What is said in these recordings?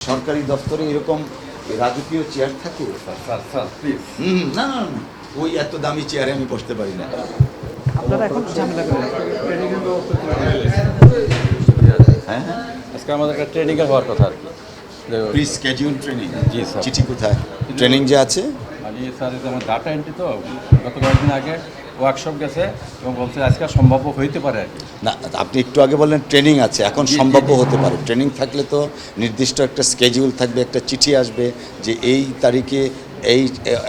সরকারি দপ্তরে এরকম রাজকীয় চেয়ার থাকে? না না না, ওই এত দামি চেয়ারে আমি বসতে পারি না। আপনারা এখন ঝামেলা করেন। হ্যাঁ হ্যাঁ, আজকে আমাদের একটা ট্রেনিংয়ে হওয়ার কথা আর কি। Pre schedule training. জি স্যার। চিঠি কোথায়? ট্রেনিং যে আছে মানে স্যার এটা আমার ডাটা এন্ট্রি তো গত কয়েকদিন আগে ওয়ার্কশপ গেছে এবং বলছে আজকে সম্ভাব্য হইতে পারে আর কি। না, আপনি একটু আগে বললেন ট্রেনিং আছে, এখন সম্ভাব্য হতে পারে। ট্রেনিং থাকলে তো নির্দিষ্ট একটা স্কেডিউল থাকবে, একটা চিঠি আসবে যে এই তারিখে এই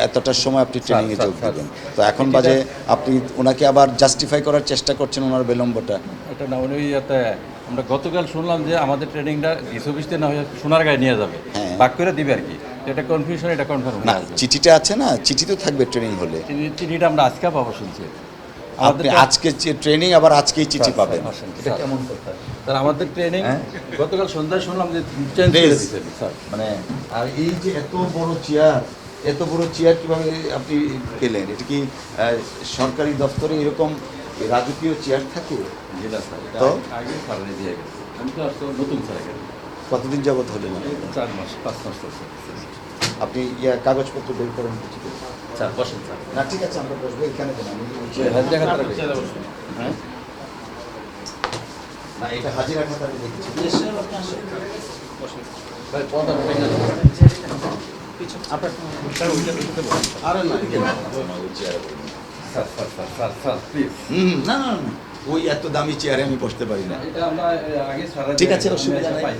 এতটার সময় আপনি ট্রেনিংয়ে যোগ দেবেন। তো এখন বাজে আপনি ওনাকে আবার জাস্টিফাই করার চেষ্টা করছেন ওনার বিলম্বটা। এটা না উনি ইয়াতে আমরা গতকাল শুনলাম যে আমাদের ট্রেনিংটা ২০-২০ না হয়ে সোনারগাঁয়ে নিয়ে যাবে, হ্যাঁ। বাক করে দিবে আর কি। এটা কনফিউশন, এটা কনফার্ম না, চিঠিটা আছে না, চিঠি তো থাকবে ট্রেনিং হলে। চিঠিটা আমরা আজকে পাবো শুনছি। আপনি আজকে ট্রেনিং আবার আজকেই চিঠি পাবেন। এটা কেমন কথা স্যার? আমাদের ট্রেনিং গতকাল সন্ধ্যায় শুনলাম যে চেঞ্জ করে দিয়েছে স্যার। মানে আর এই যে এত বড় চেয়ার কিভাবে আপনি পেলেন? এটা কি সরকারি দপ্তরে এরকম রাজকীয় চেয়ার থাকে? জেলা স্যার তো? আগে স্যারের দিয়ে গেছে। আমি তো আসলে নতুন স্যার এখানে। কতদিন যাবত হলেন? 4 মাস 5 মাস চলছে। আপনি কাগজপত্র বের করেন কিছু? স্যার বসেন স্যার। না ঠিক আছে, আমরা বসবো এখানে কেন? হ্যাঁ না, এটা হাজিরা খাতাতে দেখছি। ভাই পদটা ভেঙে যাবে। আরে না, ওই চেয়ারে বলুন। Sir sir sir sir sir please. না না না, ওই এত দামি চেয়ারে আমি বসতে পারি না। এটা আমরা আগে স্যার ঠিক আছে, অসুবিধা নাই।